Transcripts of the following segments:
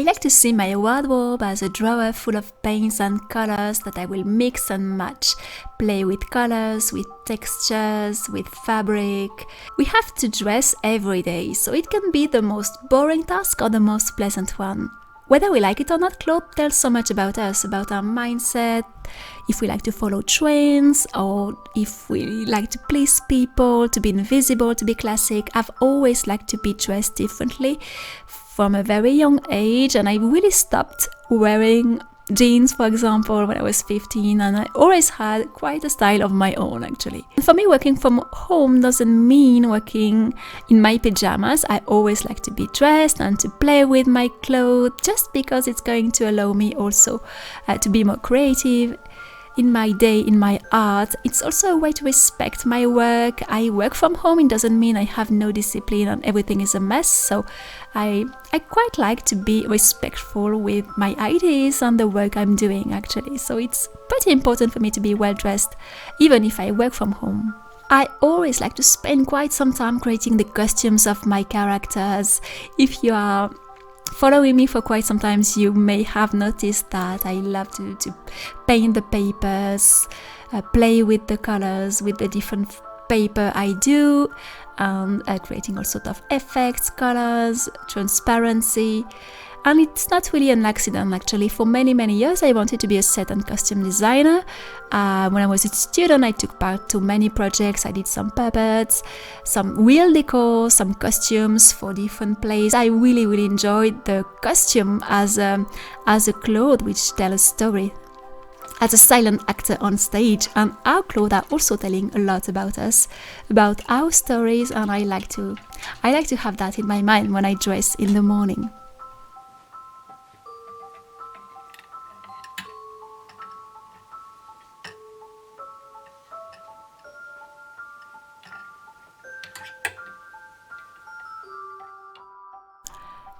I like to see my wardrobe as a drawer full of paints and colors that I will mix and match, play with colors, with textures, with fabric. We have to dress every day, so it can be the most boring task or the most pleasant one. Whether we like it or not, clothes tell so much about us, about our mindset, if we like to follow trends, or if we like to please people, to be invisible, to be classic. I've always liked to be dressed differently from a very young age, and I really stopped wearing jeans, for example, when I was 15, and I always had quite a style of my own, actually. And for me, working from home doesn't mean working in my pajamas. I always like to be dressed and to play with my clothes, just because it's going to allow me also to be more creative in my day, in my art. It's also a way to respect my work. I work from home. It doesn't mean I have no discipline and everything is a mess. So I quite like to be respectful with my ideas and the work I'm doing, actually. So it's pretty important for me to be well dressed, even if I work from home. I always like to spend quite some time creating the costumes of my characters. If you are following me for quite some time, you may have noticed that I love to paint the papers, play with the colors, with the different paper I do, and creating all sorts of effects, colors, transparency. And it's not really an accident, actually. For many years I wanted to be a set and costume designer. When I was a student, I took part to many projects. I did some puppets, some real decor, some costumes for different plays. I really enjoyed the costume as a cloth which tell a story, as a silent actor on stage. And our clothes are also telling a lot about us, about our stories, and I like to have that in my mind when I dress in the morning.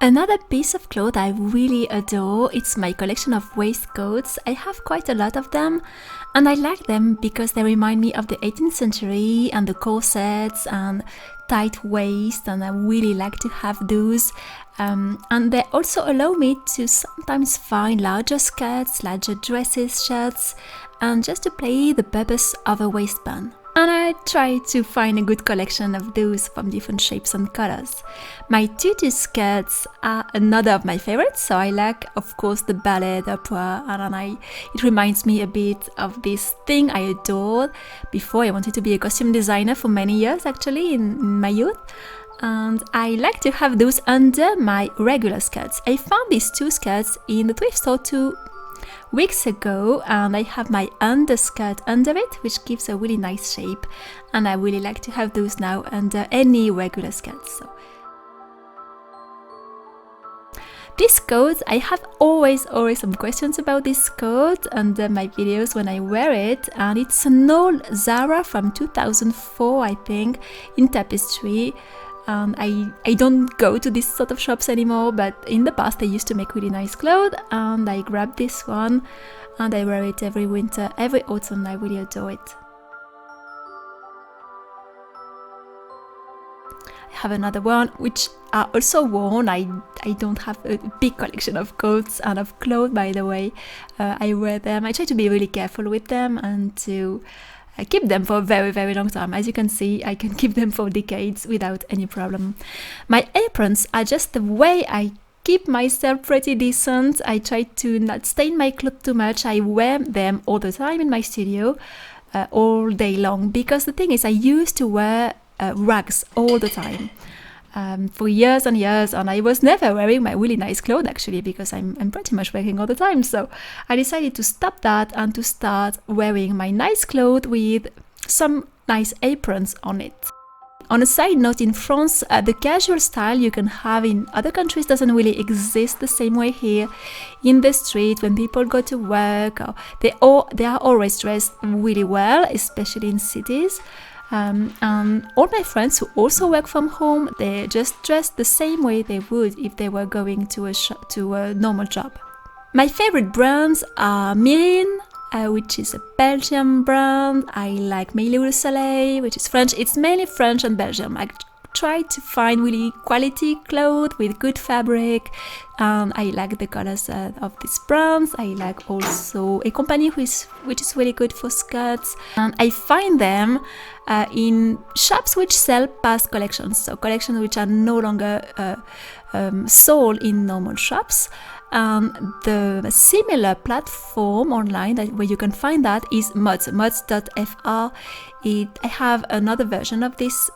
Another piece of cloth I really adore, it's my collection of waistcoats. I have quite a lot of them, and I like them because they remind me of the 18th century and the corsets and tight waist, and I really like to have those. And they also allow me to sometimes find larger skirts, larger dresses, shirts, and just to play the purpose of a waistband. And I try to find a good collection of those from different shapes and colors. My tutu skirts are another of my favorites, so I like, of course, the ballet, the opera, and it reminds me a bit of this thing I adored before. I wanted to be a costume designer for many years, actually, in my youth. And I like to have those under my regular skirts. I found these two skirts in the thrift store 2 weeks ago, and I have my underskirt under it, which gives a really nice shape, and I really like to have those now under any regular skirts. So this coat, I have always some questions about this coat under my videos when I wear it, and it's an old Zara from 2004, I think, in tapestry. I don't go to these sort of shops anymore, but in the past they used to make really nice clothes, and I grabbed this one and I wear it every winter, every autumn. I really adore it. I have another one which are also worn. I don't have a big collection of coats and of clothes, by the way. I wear them. I try to be really careful with them and to I keep them for a very long time. As you can see, I can keep them for decades without any problem. My aprons are just the way I keep myself pretty decent. I try to not stain my clothes too much. I wear them all the time in my studio, all day long, because the thing is, I used to wear rags all the time. For years and years, and I was never wearing my really nice clothes, actually, because I'm pretty much working all the time. So I decided to stop that and to start wearing my nice clothes with some nice aprons on it. On a side note, in France, the casual style you can have in other countries doesn't really exist the same way here. In the street, when people go to work, they are always dressed really well, especially in cities. And all my friends who also work from home, they just dress the same way they would if they were going to a normal job. My favorite brands are Miéral, which is a Belgian brand. I like Merveilles, which is French. It's mainly French and Belgium. try to find really quality clothes with good fabric. I like the colors of these brands. I like also a company which is really good for skirts. I find them in shops which sell past collections, so collections which are no longer sold in normal shops. The similar platform online where you can find that is mods.fr. I have another version of this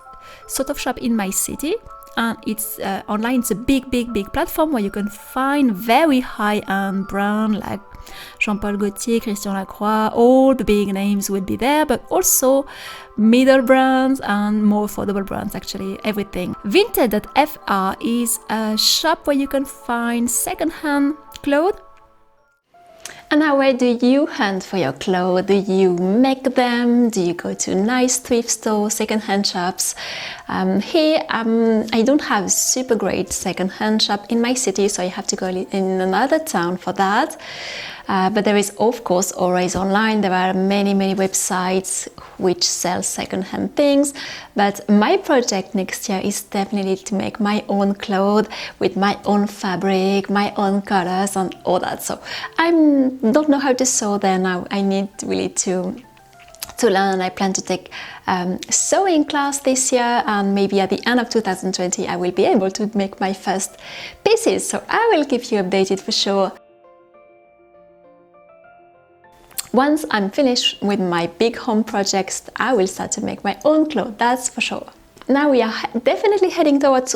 sort of shop in my city, and it's online. It's a big platform where you can find very high-end brands like Jean-Paul Gaultier, Christian Lacroix. All the big names will be there, but also middle brands and more affordable brands, actually everything. Vinted.fr is a shop where you can find second-hand clothes. And now, where do you hunt for your clothes? Do you make them? Do you go to nice thrift stores, second-hand shops? Here, I don't have a super great second-hand shop in my city, so I have to go in another town for that. But there is, of course, always online. There are many websites which sell second-hand things. But my project next year is definitely to make my own clothes with my own fabric, my own colors and all that. So I don't know how to sew there now. I need really to learn. I plan to take sewing class this year, and maybe at the end of 2020 I will be able to make my first pieces. So I will keep you updated for sure. Once I'm finished with my big home projects, I will start to make my own clothes, that's for sure. Now we are definitely heading towards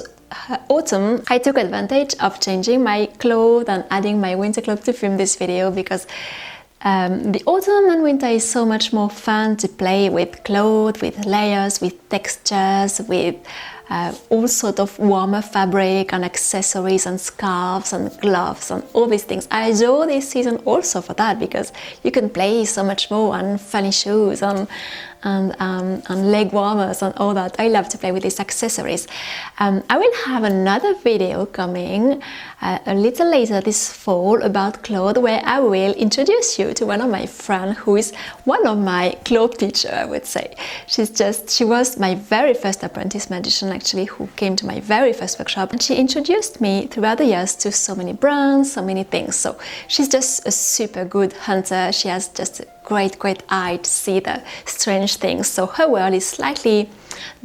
autumn. I took advantage of changing my clothes and adding my winter clothes to film this video because the autumn and winter is so much more fun to play with clothes, with layers, with textures, with all sort of warmer fabric and accessories and scarves and gloves and all these things. I adore this season also for that because you can play so much more and funny shoes and leg warmers and all that. I love to play with these accessories. I will have another video coming a little later this fall about clothes where I will introduce you to one of my friends who is one of my clothes teachers, I would say. She was my very first apprentice magician actually, who came to my very first workshop, and she introduced me throughout the years to so many brands, so many things. So she's just a super good hunter. She has just a great eye to see the strange things. So her world is slightly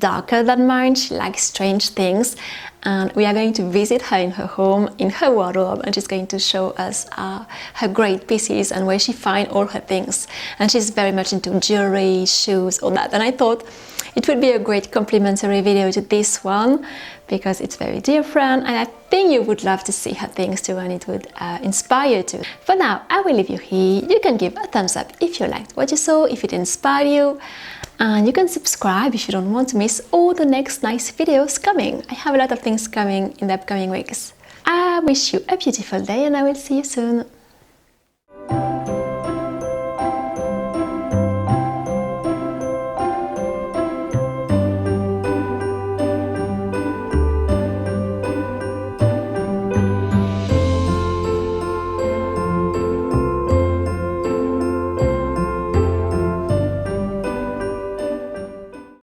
darker than mine. She likes strange things, and we are going to visit her in her home, in her wardrobe, and she's going to show us her great pieces and where she finds all her things. And she's very much into jewelry, shoes, all that. And I thought it would be a great complementary video to this one because it's very different, and I think you would love to see her things too, and it would inspire you too. For now, I will leave you here. You can give a thumbs up if you liked what you saw, if it inspired you, and you can subscribe if you don't want to miss all the next nice videos coming. I have a lot of things coming in the upcoming weeks. I wish you a beautiful day, and I will see you soon.